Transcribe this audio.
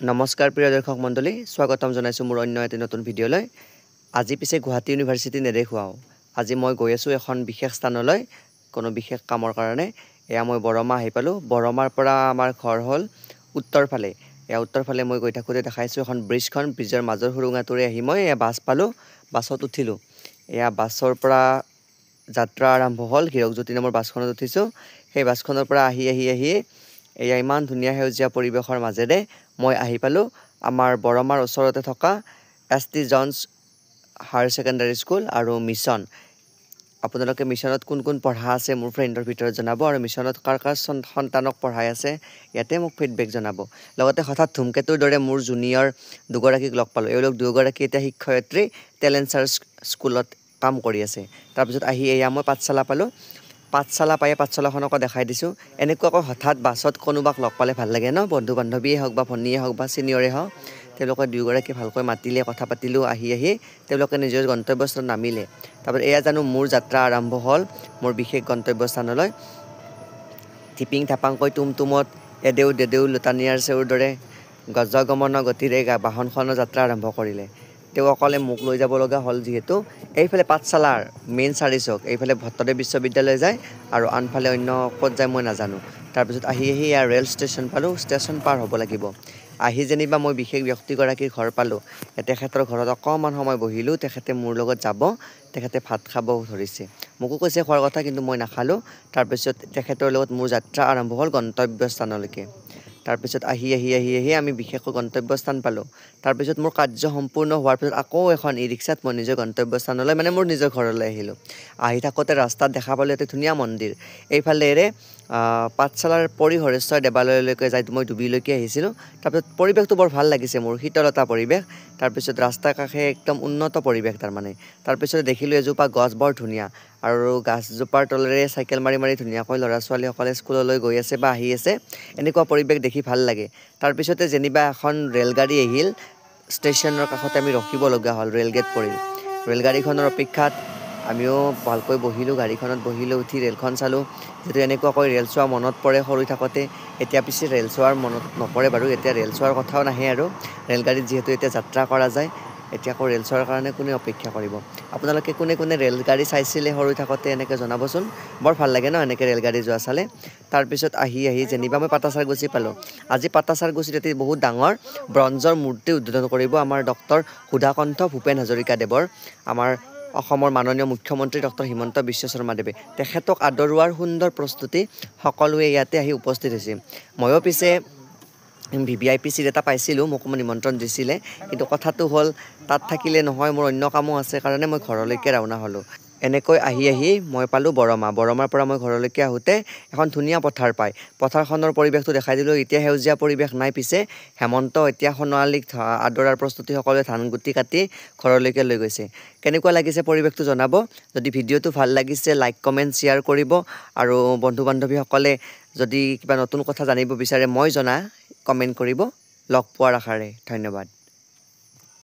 নমস্কাৰ প্ৰিয় দৰ্শক মণ্ডলী স্বাগতম জনাইছো মোৰ অন্য এটা নতুন ভিডিঅলৈ আজি পিছে গুৱাহাটী ইউনিভাৰ্চিটি নেদেখুৱাও আজি মই গৈ আছো এখন বিশেষ স্থানলৈ কোনো বিশেষ কামৰ কাৰণে এয়া মই বৰমা আহি পালো বৰমাৰ পৰা আমাৰ ঘৰ হল উত্তৰ ফালে মই গৈ থাকোতে দেখাইছো এখন ব্ৰিজৰ মাজৰ হুৰুঙাটোৰে আহি মই এয়া বাছ পালো বাছত উঠিলো এয়া বাছৰ পৰা যাত্ৰা আৰম্ভ হল হিৰকজ্যোতি নামৰ বাছখনত উঠিছো সেই বাছখনৰ পৰা আহি এয়া ইমান ধুনীয়া হেউজিয়া পৰিবেশৰ মাজেৰে মই আহি পালো আমাৰ বৰমাৰ ওচৰতে থকা ST John's higher secondary school আৰু মিছন আপোনালোকে মিছনত কোন পঢ়া আছে মোৰ ফ্ৰেণ্ডৰ ভিতৰত জনাব আৰু মিছনত কাৰ সন্তানক পঢ়াই আছে ইয়াতে মোক ফিডবেক জনাব লগতে হঠাৎ ধুমকেতুৰ দৰে মোৰ জুনিয়ৰ দুগৰাকীক লগ পালো এওঁলোক দুগৰাকী এটা শিক্ষয়িত্ৰী টেলেন্সাৰ স্কুলত কাম কৰি আছে তাৰ পিছত আহি এয়া মই পাঠশালা পালো পাঠশালাখনক দেখাই দিছো এনেকুৱাকৈ হঠাৎ বাছত কোনোবাক লগ পালে ভাল লাগে ন বন্ধু বান্ধৱীয়ে হওক বা ভনীয়ে হওক বা সিনিয়ৰে হওক তেওঁলোকে দুয়োগৰাকী ভালকৈ মাতিলে কথা পাতিলো আহি তেওঁলোকে নিজৰ গন্তব্যস্থানত নামিলে তাৰপৰা এয়া জানো মোৰ যাত্ৰা আৰম্ভ হল মোৰ বিশেষ গন্তব্যস্থানলৈ টিপিং থাপাংকৈ টুমটুমত এদেউ লুটানিয়াৰ চেউৰ দৰে গজগমন গতিৰে বাহনখনৰ যাত্ৰা আৰম্ভ কৰিলে তেওঁ অকলে মোক লৈ যাব লগা হল যিহেতু এইফালে পাঠশালাৰ মেইন চাৰিচক এইফালে ভট্টদেৱ বিশ্ববিদ্যালয় যায় আৰু আনফালে অন্য ক'ত যায় মই নাজানো তাৰ পিছত আহি এয়া ৰেল ষ্টেচন পালো ষ্টেচন পাৰ হ'ব লাগিব আহি যেনিবা মই বিশেষ ব্যক্তিগৰাকীৰ ঘৰ পালো তেখেতৰ ঘৰত অকমান সময় বহিলো তেখেতে মোৰ লগত যাব তেখেতে ভাত খাব ধৰিছে মোকো কৈছে খোৱাৰ কথা কিন্তু মই নাখালো তাৰ পিছত তেখেতৰ লগত মোৰ যাত্ৰা আৰম্ভ হ'ল গন্তব্যস্থানলৈকে তাৰ পিছত আহি আমি বিশেষ গন্তব্যস্থান পালো তাৰ পিছত মোৰ কাৰ্য সম্পূৰ্ণ হোৱাৰ পিছত আকৌ এখন ই-ৰিক্সাত মই নিজৰ গন্তব্যস্থানলৈ মানে মোৰ নিজৰ ঘৰলৈ আহিলো আহি থাকোতে ৰাস্তাত দেখা পালো এটা ধুনীয়া মন্দিৰ এইফালেৰে পাঠশালাৰ পৰিহৰেশ্বৰ দেৱালয়লৈকে যাই মই ডুবিলৈকে আহিছিলো তাৰপিছত পৰিৱেশটো বৰ ভাল লাগিছে মোৰ শীতলতা পৰিৱেশ তাৰপিছত ৰাস্তাৰ কাষে একদম উন্নত পৰিৱেশ তাৰপিছত দেখিলো এজোপা গছ বৰ ধুনীয়া আৰু গাছজোপাৰ তলেৰে চাইকেল মাৰি ধুনীয়াকৈ ল'ৰা ছোৱালীসকলে স্কুললৈ গৈ আছে বা আহি আছে এনেকুৱা পৰিৱেশ দেখি ভাল লাগে তাৰপিছতে যেনিবা এখন ৰেলগাড়ী আহিল ষ্টেচনৰ কাষতে আমি ৰখিব লগা হ'ল ৰেলগেট পৰিল ৰেলগাড়ীখনৰ অপেক্ষাত আমিও ভালকৈ বহিলো গাড়ীখনত বহিলো উঠি ৰেলখন চালো যেটো এনেকুৱাকৈ ৰেল চোৱা মনত পৰে সৰু থাকোতে এতিয়া পিছে ৰেল চোৱাৰ মনত নপৰে বাৰু এতিয়া ৰেল চোৱাৰ কথাও নাহে আৰু ৰেলগাড়ীত যিহেতু এতিয়া যাত্ৰা কৰা যায় এতিয়া আকৌ ৰেল চোৱাৰ কাৰণে কোনে অপেক্ষা কৰিব আপোনালোকে কোনে ৰেলগাড়ী চাইছিলে সৰু থাকোতে এনেকৈ জনাবচোন বৰ ভাল লাগে ন এনেকৈ ৰেলগাড়ী যোৱা চালে তাৰপিছত আহি যেনিবা মই পাটাচাৰগুচি পালো আজি পাটাচাৰগুচিত এটি বহুত ডাঙৰ ব্ৰঞ্জৰ মূৰ্তি উদ্বোধন কৰিব আমাৰ ডক্টৰ সুধাকণ্ঠ ভূপেন হাজৰিকা দেৱৰ আমাৰ অসমৰ মাননীয় মুখ্যমন্ত্ৰী ডক্টৰ হিমন্ত বিশ্ব শৰ্মা দেৱে তেখেতক আদৰোৱাৰ সুন্দৰ প্ৰস্তুতি সকলোৱে ইয়াতে আহি উপস্থিত হৈছে ময়ো পিছে ভিভিআইপি চিট এটা পাইছিলোঁ মোক নিমন্ত্ৰণ দিছিলে কিন্তু কথাটো হ'ল তাত থাকিলে নহয় মোৰ অন্য কামো আছে কাৰণে মই ঘৰলৈকে ৰাওনা হ'লোঁ এনেকৈ আহি মই পালোঁ বৰমাৰ পৰা মই ঘৰলৈকে আহোঁতে এখন ধুনীয়া পথাৰ পায় পথাৰখনৰ পৰিৱেশটো দেখাই দিলোঁ এতিয়া সেউজীয়া পৰিৱেশ নাই পিছে হেমন্ত এতিয়া সোণোৱালীক আদৰাৰ প্ৰস্তুতি সকলোৱে ধান গুটি কাটি ঘৰলৈকে লৈ গৈছে কেনেকুৱা লাগিছে পৰিৱেশটো জনাব যদি ভিডিঅ'টো ভাল লাগিছে লাইক কমেণ্ট শ্বেয়াৰ কৰিব আৰু বন্ধু বান্ধৱীসকলে যদি কিবা নতুন কথা জানিব বিচাৰে মই জনা কমেণ্ট কৰিব লগ পোৱাৰ আশাৰে ধন্যবাদ